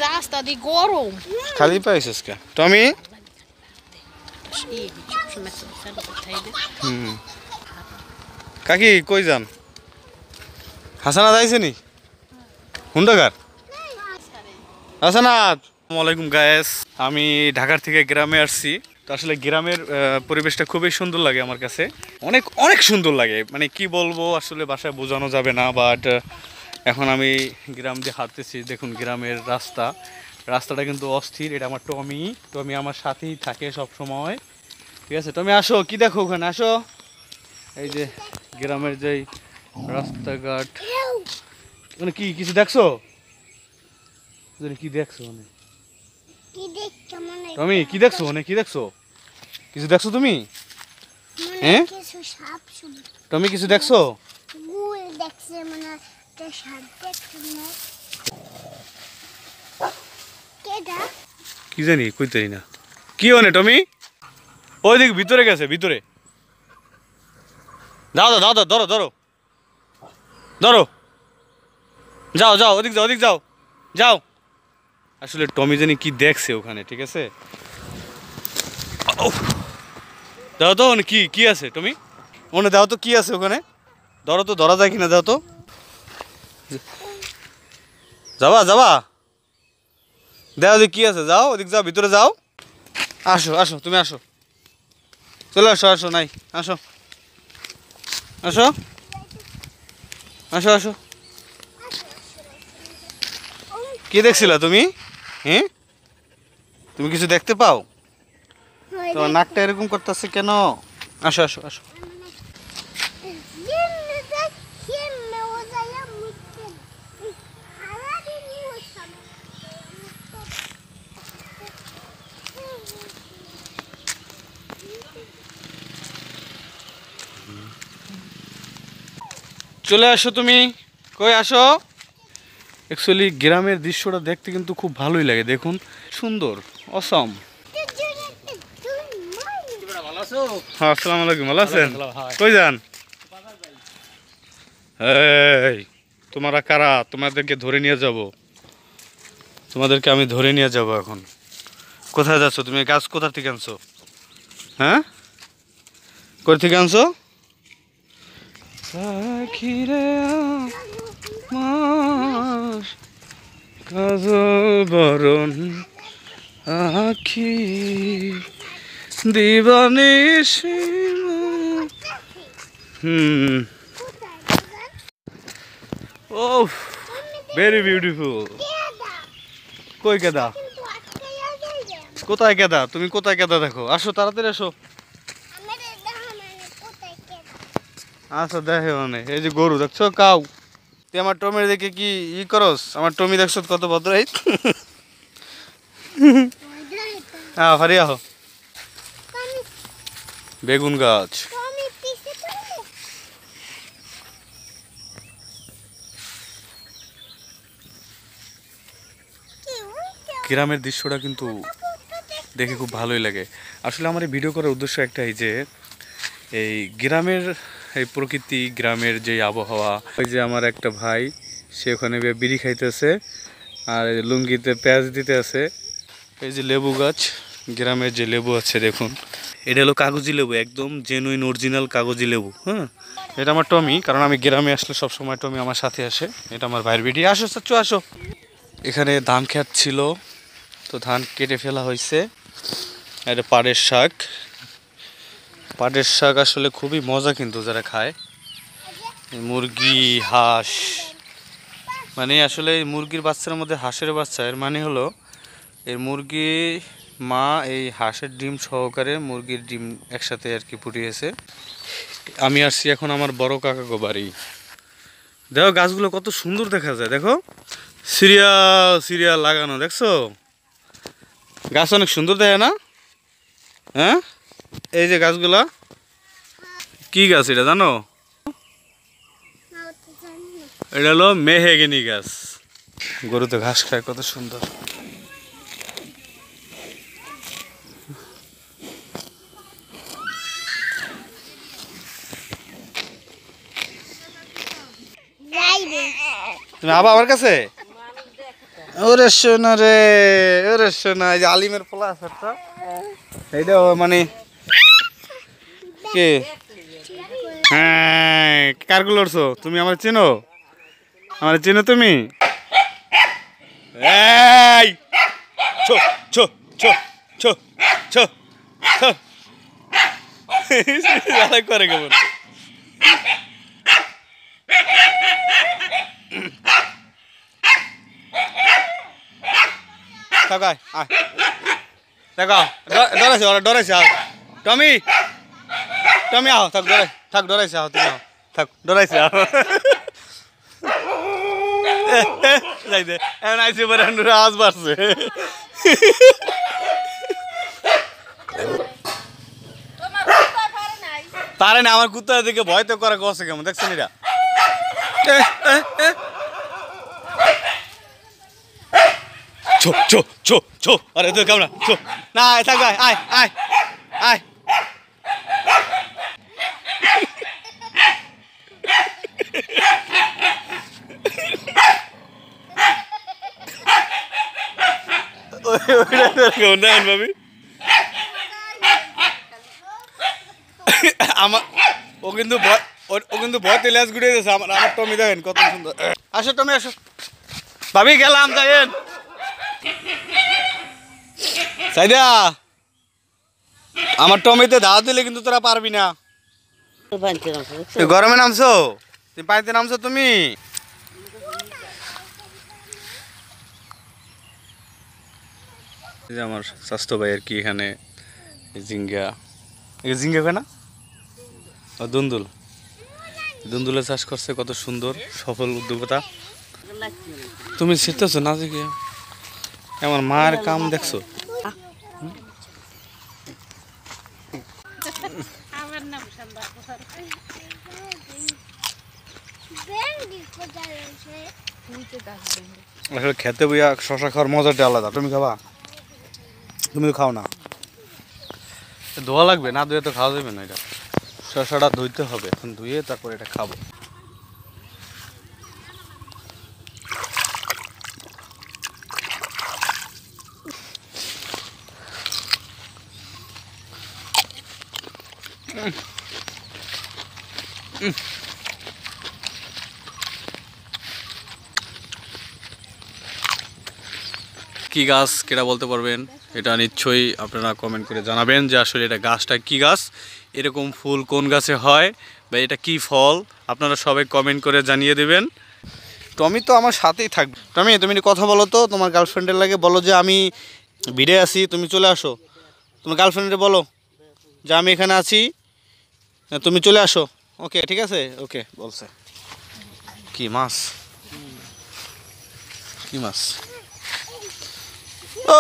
রাস্তা দিয়ে গরম খালি পাইছিস কে টমি কাকি কই যান হাসানা যাইছে নি হুন্ডাগার হাসানাত আসসালামাইকুম গায়েস আমি ঢাকার থেকে গ্রামে আসছি তো আসলে গ্রামের পরিবেশটা খুবই সুন্দর লাগে আমার কাছে অনেক অনেক সুন্দর লাগে মানে কি বলবো আসলে ভাষায় বোঝানো যাবে না বাট এখন আমি গ্রাম দিয়ে হাঁটতেছি দেখুন গ্রামের রাস্তাটা কিন্তু অস্থির এটা আমার টমি আমার সাথেই থাকে সব সময় ঠিক আছে টমি আসো কি দেখো ওখানে আসো এই যে গ্রামের যেই রাস্তাঘাট মানে কি কিছু দেখছো কি দেখছো মানে টমি কি দেখছো মানে কি দেখছো কিছু দেখছো তুমি হ্যাঁ টমি কিছু দেখছো কি জানি কইতেই না কি হনে টমি ওই দিক ভিতরে গেছে ভিতরে দাও দাও দাও ধরো ধরো ধরো যাও যাও ওদিক যাও যাও আসলে টমি জানি কি দেখছে ওখানে ঠিক আছে দাও তো কি কি আছে টমি মনে দাও তো কি আছে ওখানে ধরো তো ধরা যায় কিনা দাও তো যাবা যাবা দাও কি আছে যাও ওদিক যাও ভিতরে যাও আসো আসো তুমি আসো চলে আসো আসো নাই আসো আসো আসো আসো কি দেখছিলা তুমি হ্যাঁ তুমি কিছু দেখতে পাও তোমার নাকটা এরকম করতেছে কেন আসো আসো আসো চলে আসো তুমি কই আসো অ্যাকচুয়ালি গ্রামের দৃশ্যটা দেখতে কিন্তু খুব ভালোই লাগে দেখুন সুন্দর অসম হ্যাঁ আসসালামু আলাইকুম ভালো আছেন কই যান এই তোমরা কারা তোমাদেরকে ধরে নিয়ে যাব তোমাদেরকে আমি ধরে নিয়ে যাব এখন কোথায় যাচ্ছ তুমি গাছ কোথা থেকে আনছো হ্যাঁ কোথা থেকে আনছো পাখিরে আমার কাজবরণ আখি দিবানিশি ও ভেরি বিউটিফুল কই কেদা কোথায় কেদা তুমি কোথায় কেদা দেখো আসো তাড়াতাড়ি আসো আচ্ছা দেখে মানে এই যে গরু দেখছো কাউ তুই আমার টমির দেখে কি করস আমার টমি দেখছো কত ভদ্র এই হ্যাঁ ফারি আহ বেগুন গাছ গ্রামের দৃশ্যটা কিন্তু দেখে খুব ভালোই লাগে আসলে আমার এই ভিডিও করার উদ্দেশ্য একটাই যে এই গ্রামের এই প্রকৃতি গ্রামের যে আবহাওয়া ওই যে আমার একটা ভাই সে ওখানে বিড়ি খাইতেছে আর লুঙ্গিতে পেঁয়াজ দিতে আছে এই যে লেবু গাছ গ্রামের যে লেবু আছে দেখুন এটা হলো কাগজি লেবু একদম জেনুইন অরিজিনাল কাগজি লেবু হ্যাঁ এটা আমার টমি কারণ আমি গ্রামে আসলে সবসময় টমি আমার সাথে আসে এটা আমার ভাইয়ের বেটি আসো চাচ্চু আসো এখানে ধান খেত ছিল তো ধান কেটে ফেলা হয়েছে এটা পাটের শাক আসলে খুবই মজা কিন্তু যারা খায় মুরগি হাঁস মানে আসলে মুরগির বাচ্চার মধ্যে হাঁসের বাচ্চা এর মানে হলো এর মুরগি মা এই হাঁসের ডিম সহকারে মুরগির ডিম একসাথে আর কি ফুটিয়েছে আমি আসছি এখন আমার বড় কাকাগো বাড়ি দেখো গাছগুলো কত সুন্দর দেখা যায় দেখো সিরিয়াল লাগানো দেখছো গাছ অনেক সুন্দর দেখে না হ্যাঁ এই যে গাছগুলা কি গাছ এটা জানো এটা হলো মেহগিনি গাছ গরু তো ঘাস খায় কত সুন্দর তুমি আবার আমার কাছে ওরে শোনা রে, ওরে শোনা, এই যে আলিমের পোলা আছে একটা, এইটা মানে কে? হ্যাঁ, কারগুলো লড়ছো তুমি? আমার চেনো? আমার চেনো তুমি? এই ছো ছো ছো ছো ছো ছো করে কেমন? থাক আয় আয়, দেখো ডরাইছে, ওরা ডরাইছে। আও টমি, টমি আও, থাক ডরাই, থাক ডরাইছে, আও তুমি আও, থাক ডরাইছে, আও যাই দে, এখন আইসি পরে আওয়াজ বাড়ছে। পারে না, আমার কুত্তা দিকে ভয় তো করে গছে কেমন দেখছেন এটা? ছো ছো ছো ছো, আরে তুই কেমন ছো না, আয় থাক, আয় আয় আয় আয়। ভাবি আমার, ও কিন্তু ও কিন্তু ভয়তে লেজ গুড়িয়ে দিয়েছে। আমার আমার টমি দেখেন কত সুন্দর। আসো টমি আসো, ভাবি গেলাম, যাইয়েন সাইদা। আমার টমিতে ধাওয়া দিলে কিন্তু তোরা পারবি না। গরমে নামছো তুমি, পানিতে নামছো তুমি? আমার স্বাস্থ্য ভাই আর কি এখানে জিঙ্গা, জিঙ্গা কেনা দুন্দুল, দুন্দুলের চাষ করছে, কত সুন্দর সফল উদ্যোক্তা। তুমি শিখতেছো না যে কি আমার মায়ের কাম দেখছো? আসলে খেতে বইয়া শশা খাওয়ার মজাটা আলাদা। তুমি খাবা? তুমি তো খাও না। ধোয়া লাগবে না, ধুয়ে তো খাওয়া যাবে না। এটা শশাটা ধুইতে হবে, এখন ধুয়ে তারপর এটা খাবো। কি গাছ কেটা বলতে পারবেন? এটা নিশ্চয়ই আপনারা কমেন্ট করে জানাবেন যে আসলে এটা গাছটা কি গাছ, এরকম ফুল কোন গাছে হয়, বা এটা কি ফল, আপনারা সবাই কমেন্ট করে জানিয়ে দেবেন। টমি তো আমার সাথেই থাকবে। টমি তুমি কথা বলো তো তোমার গার্লফ্রেন্ডের লাগে, বলো যে আমি ভিড়ে আছি, তুমি চলে আসো। তোমার গার্লফ্রেন্ডে বলো যে আমি এখানে আছি, তুমি চলে আসো। ওকে ঠিক আছে, ওকে বলছে। কি মাছ, কি মাছ? ও